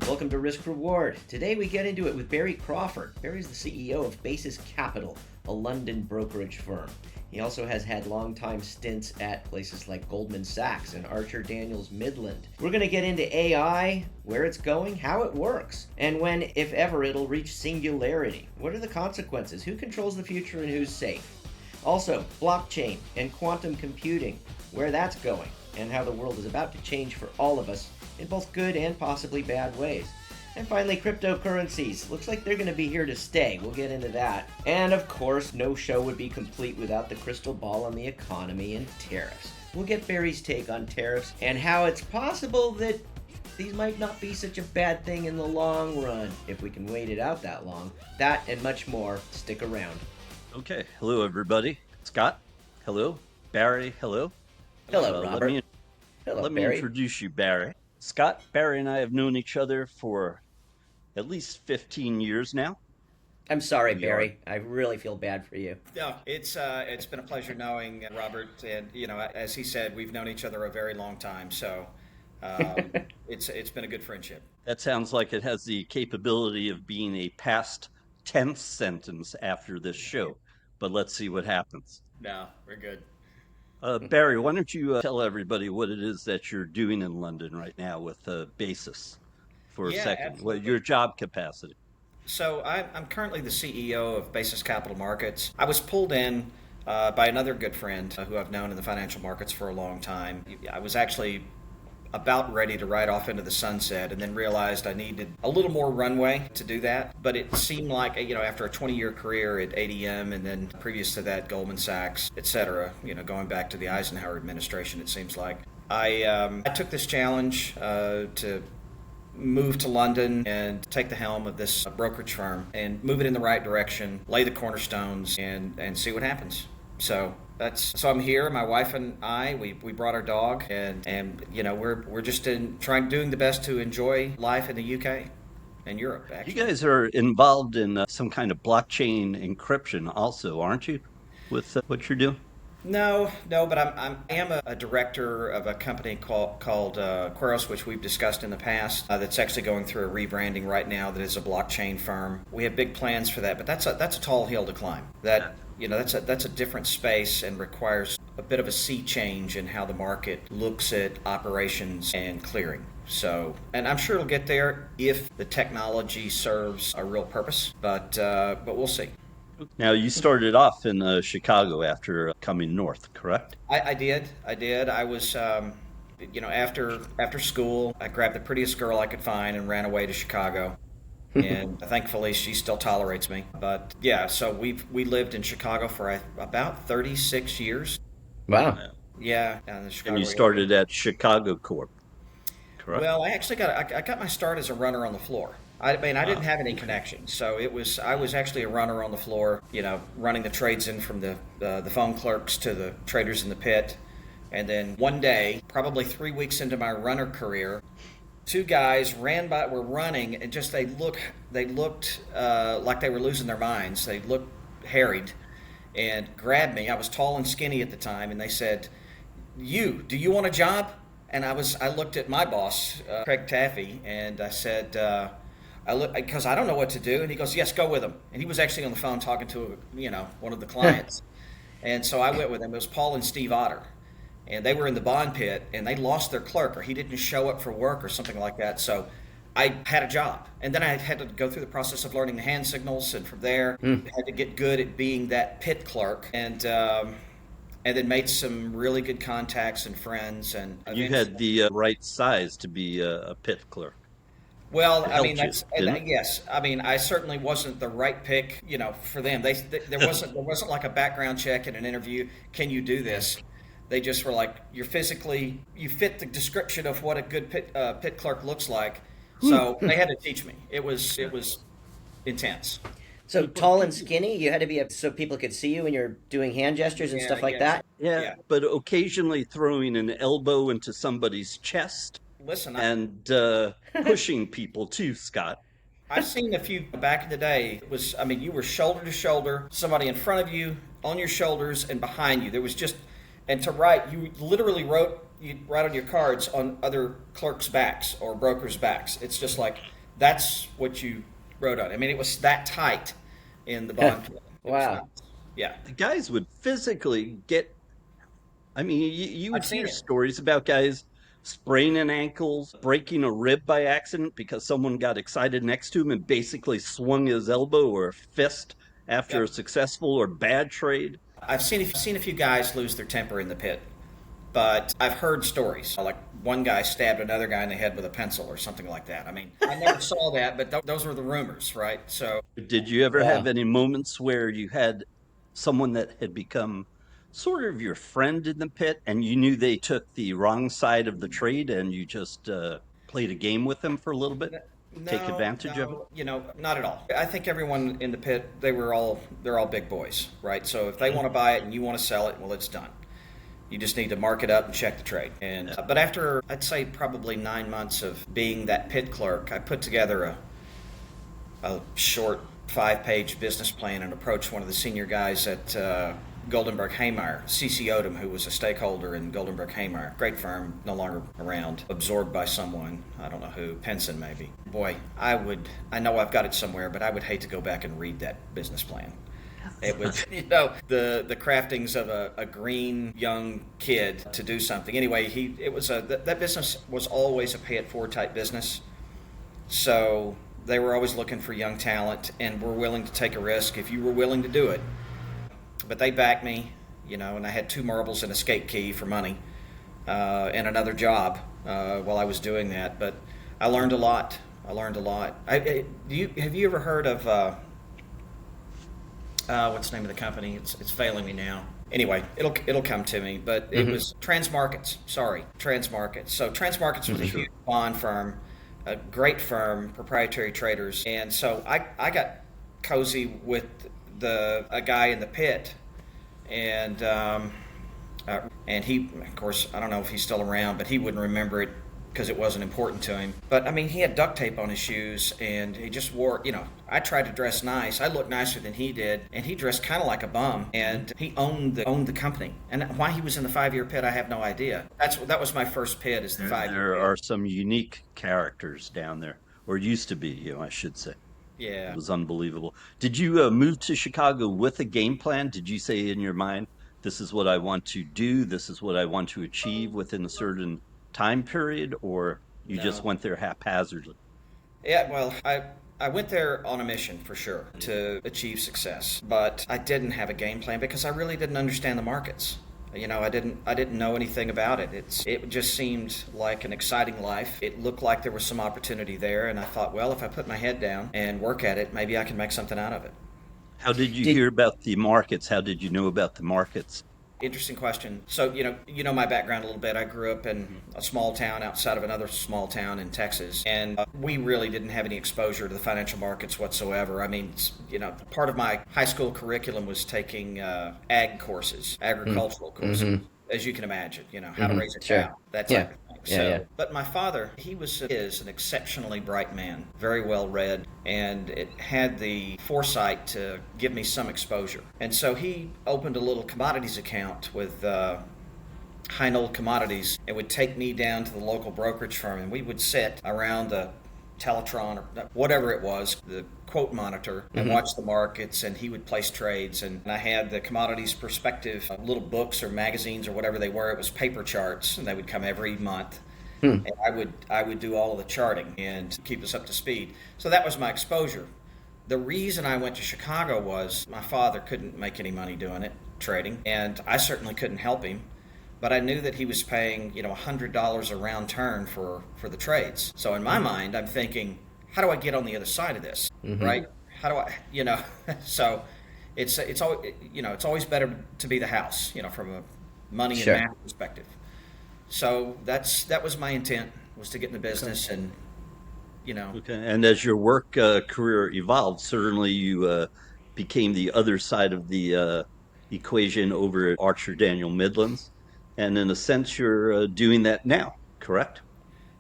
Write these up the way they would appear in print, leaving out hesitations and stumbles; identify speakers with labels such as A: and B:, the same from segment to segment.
A: Welcome to Risk Reward. Today we get into it with Barry Crawford. Barry's the CEO of Basis Capital, a London brokerage firm. He also has had long-time stints at places like Goldman Sachs and Archer Daniels Midland. We're going to get into AI, where it's going, how it works, and when, if ever, it'll reach singularity. What are the consequences? Who controls the future and who's safe? Also, blockchain and quantum computing, where that's going, and how the world is about to change for all of us in both good and possibly bad ways. And finally, cryptocurrencies. Looks like they're going to be here to stay. We'll get into that. And of course, no show would be complete without the crystal ball on the economy and tariffs. We'll get Barry's take on tariffs and how it's possible that these might not be such a bad thing in the long run, if we can wait it out that long. That and much more. Stick around.
B: Okay. Hello, everybody. Scott. Hello. Barry. Hello.
A: Hello, Robert.
B: Let me introduce you, Barry. Scott, Barry, and I have known each other for at least 15 years now.
A: I'm sorry, Barry. I really feel bad for you.
C: No, it's been a pleasure knowing Robert, and as he said, we've known each other a very long time. So it's been a good friendship.
B: That sounds like it has the capability of being a past tense sentence after this show, but let's see what happens.
C: No, we're good.
B: Barry, why don't you tell everybody what it is that you're doing in London right now with Basis for a second,
C: absolutely.
B: Your job capacity.
C: So I'm currently the CEO of Basis Capital Markets. I was pulled in by another good friend who I've known in the financial markets for a long time. I was actually about ready to ride off into the sunset and then realized I needed a little more runway to do that. But it seemed like, after a 20-year career at ADM and then previous to that Goldman Sachs, et cetera, going back to the Eisenhower administration, it seems like, I took this challenge to move to London and take the helm of this brokerage firm and move it in the right direction, lay the cornerstones, and see what happens. So I'm here. My wife and I, we brought our dog, and we're just doing the best to enjoy life in the UK and Europe. Actually,
B: you guys are involved in some kind of blockchain encryption, also, aren't you? With what you're doing?
C: No, but I am a director of a company called Quaros, which we've discussed in the past. That's actually going through a rebranding right now. That is a blockchain firm. We have big plans for that, but that's a tall hill to climb. That's a different space and requires a bit of a sea change in how the market looks at operations and clearing. So, and I'm sure it'll get there if the technology serves a real purpose, but we'll see.
B: Now, you started off in Chicago after coming north, correct?
C: I did. I was, after school, I grabbed the prettiest girl I could find and ran away to Chicago. And thankfully, she still tolerates me. But yeah, so we lived in Chicago for about 36 years.
A: Wow.
C: Yeah. In the Chicago
B: and you started at Chicago Corp, correct?
C: Well, I actually got my start as a runner on the floor. I didn't have any connections, so I was actually a runner on the floor, running the trades in from the phone clerks to the traders in the pit. And then one day, probably 3 weeks into my runner career, two guys were running, and just they looked like they were losing their minds. They looked harried, and grabbed me. I was tall and skinny at the time, and they said, do you want a job? And I looked at my boss, Craig Taffy, and I said, because I don't know what to do. And he goes, yes, go with him. And he was actually on the phone talking to one of the clients. And so I went with him. It was Paul and Steve Otter. And they were in the bond pit, and they lost their clerk, or he didn't show up for work or something like that. So I had a job. And then I had to go through the process of learning the hand signals. And from there, I had to get good at being that pit clerk. And then made some really good contacts and friends. And
B: you had the right size to be a pit clerk.
C: Well, yes. I mean, I certainly wasn't the right pick, for them. There wasn't like a background check and an interview. Can you do this? They just were like, you fit the description of what a good pit clerk looks like. So they had to teach me. It was intense.
A: So tall and skinny, you had to be so people could see you when you're doing hand gestures and stuff like that?
B: Yeah, but occasionally throwing an elbow into somebody's chest.
C: Listen,
B: and pushing people too, Scott.
C: I've seen a few back in the day. You were shoulder to shoulder, somebody in front of you, on your shoulders, and behind you. There was just, and to right, you literally wrote you write on your cards on other clerks' backs or brokers' backs. It's just like that's what you wrote on. I mean, it was that tight in the bond committee. It was
A: Wow.
C: nuts. Yeah,
B: The guys would physically get, I mean, you
C: I've
B: would
C: seen
B: hear
C: it.
B: stories about guys spraining ankles, breaking a rib by accident because someone got excited next to him and basically swung his elbow or fist after a
C: Yep.
B: successful or bad trade.
C: I've seen a few guys lose their temper in the pit, but I've heard stories like one guy stabbed another guy in the head with a pencil or something like that. I mean, I never saw that, but those were the rumors, right? So
B: Did you ever have
A: Wow.
B: any moments where you had someone that had become sort of your friend in the pit and you knew they took the wrong side of the trade and you just played a game with them for a little bit, take
C: no,
B: advantage of it?
C: not at all. I think everyone in the pit they're all big boys, right? So if they want to buy it and you want to sell it, well, it's done. You just need to mark it up and check the trade. And but after I'd say probably 9 months of being that pit clerk, I put together a short 5-page business plan and approached one of the senior guys at Goldenberg Haymeyer, C.C. Odom, who was a stakeholder in Goldenberg Haymeyer. Great firm, no longer around, absorbed by someone, I don't know who, Penson maybe. Boy, I know I've got it somewhere, but I would hate to go back and read that business plan. It was, the craftings of a green young kid to do something. Anyway, that business was always a pay-it-forward type business. So they were always looking for young talent and were willing to take a risk if you were willing to do it. But they backed me, and I had 2 marbles and a skate key for money and another job while I was doing that. But I learned a lot. Have you ever heard of what's the name of the company? It's failing me now. Anyway, it'll come to me. But it was Transmarkets. Sorry, Transmarkets. So Transmarkets was a huge bond firm, a great firm, proprietary traders, and so I got cozy with a guy in the pit, and he, of course, I don't know if he's still around, but he wouldn't remember it because it wasn't important to him. But I mean, he had duct tape on his shoes, and he just wore. I tried to dress nice. I looked nicer than he did, and he dressed kind of like a bum. And he owned the company. And why he was in the 5-year pit, I have no idea. That was my first pit, is the 5-year.
B: There are some unique characters down there, or used to be, I should say.
C: Yeah.
B: It was unbelievable. Did you move to Chicago with a game plan? Did you say in your mind, this is what I want to do, this is what I want to achieve within a certain time period, or you just
C: No.
B: went there haphazardly?
C: Yeah, well, I went there on a mission for sure to achieve success, but I didn't have a game plan because I really didn't understand the markets. I didn't know anything about it. It just seemed like an exciting life. It looked like there was some opportunity there, and I thought, well, if I put my head down and work at it, maybe I can make something out of it.
B: How did you
A: Did
B: hear about the markets? How did you know about the markets?
C: Interesting question. So, my background a little bit. I grew up in a small town outside of another small town in Texas, and we really didn't have any exposure to the financial markets whatsoever. I mean, part of my high school curriculum was taking agricultural courses, as you can imagine, how to raise a
A: Sure.
C: cow, that
A: Yeah.
C: type of thing.
A: Yeah,
C: So,
A: yeah.
C: but my father, is an exceptionally bright man, very well read, and it had the foresight to give me some exposure. And so he opened a little commodities account with High Knoll Commodities and would take me down to the local brokerage firm, and we would sit around the Teletron or whatever it was, the quote monitor, and watch the markets, and he would place trades. And I had the commodities perspective little books or magazines or whatever they were. It was paper charts, and they would come every month. And I would do all of the charting and keep us up to speed. So that was my exposure. The reason I went to Chicago was my father couldn't make any money doing it, trading, and I certainly couldn't help him. But I knew that he was paying, $100 a round turn for the trades. So in my mind, I'm thinking, how do I get on the other side of this, right? How do I, So it's always better to be the house, from a money
A: Sure.
C: and math perspective. So that was my intent, was to get in the business and.
B: Okay. And as your work career evolved, certainly you became the other side of the equation over at Archer Daniels Midlands. And in a sense, you're doing that now, correct?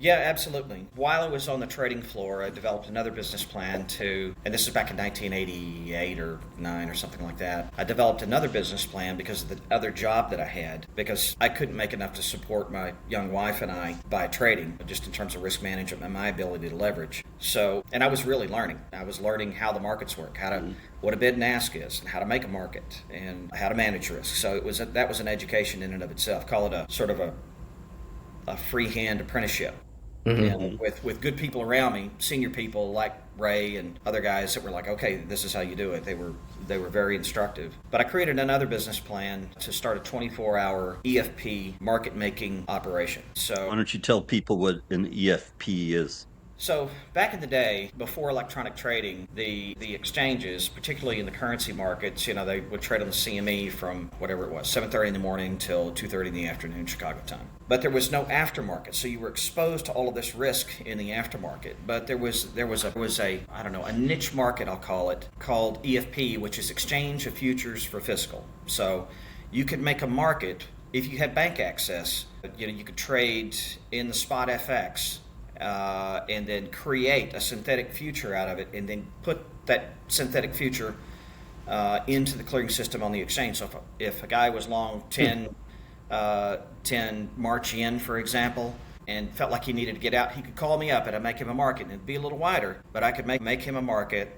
C: Yeah, absolutely. While I was on the trading floor, I developed another business plan and this is back in 1988 or 9 or something like that. I developed another business plan because of the other job that I had, because I couldn't make enough to support my young wife and I by trading, just in terms of risk management and my ability to leverage. So, and I was really learning. I was learning how the markets work, what a bid and ask is, and how to make a market, and how to manage risk. So that was an education in and of itself. Call it a sort of a freehand apprenticeship.
A: Mm-hmm.
C: With good people around me, senior people like Ray and other guys that were like, okay, this is how you do it. They were very instructive. But I created another business plan to start a 24-hour EFP market making operation. So
B: why don't you tell people what an EFP is?
C: So back in the day, before electronic trading, the exchanges, particularly in the currency markets, they would trade on the CME from whatever it was, 7:30 in the morning till 2:30 in the afternoon Chicago time. But there was no aftermarket, so you were exposed to all of this risk in the aftermarket. But there was a niche market, I'll call it, called EFP, which is Exchange of Futures for Fiscal. So you could make a market if you had bank access. You could trade in the spot FX. And then create a synthetic future out of it, and then put that synthetic future into the clearing system on the exchange. So if a guy was long 10 March yen, for example, and felt like he needed to get out, he could call me up and I'd make him a market. And it'd be a little wider, but I could make him a market.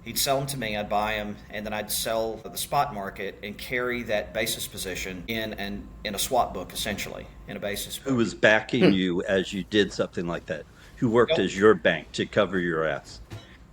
C: He'd sell them to me, I'd buy them, and then I'd sell the spot market and carry that basis position in a swap book, essentially, in a basis book.
B: Who was backing you as you did something like that? Who worked as your bank to cover your ass?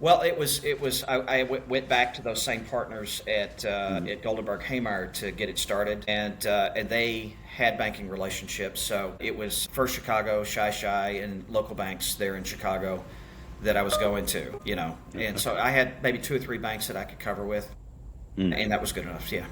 C: Well, it was. I went back to those same partners at Goldenberg Haymeyer to get it started, and they had banking relationships. So it was First Chicago, Shy, and local banks there in Chicago that I was going to, and so I had maybe 2 or 3 banks that I could cover with, and that was good enough. Yeah.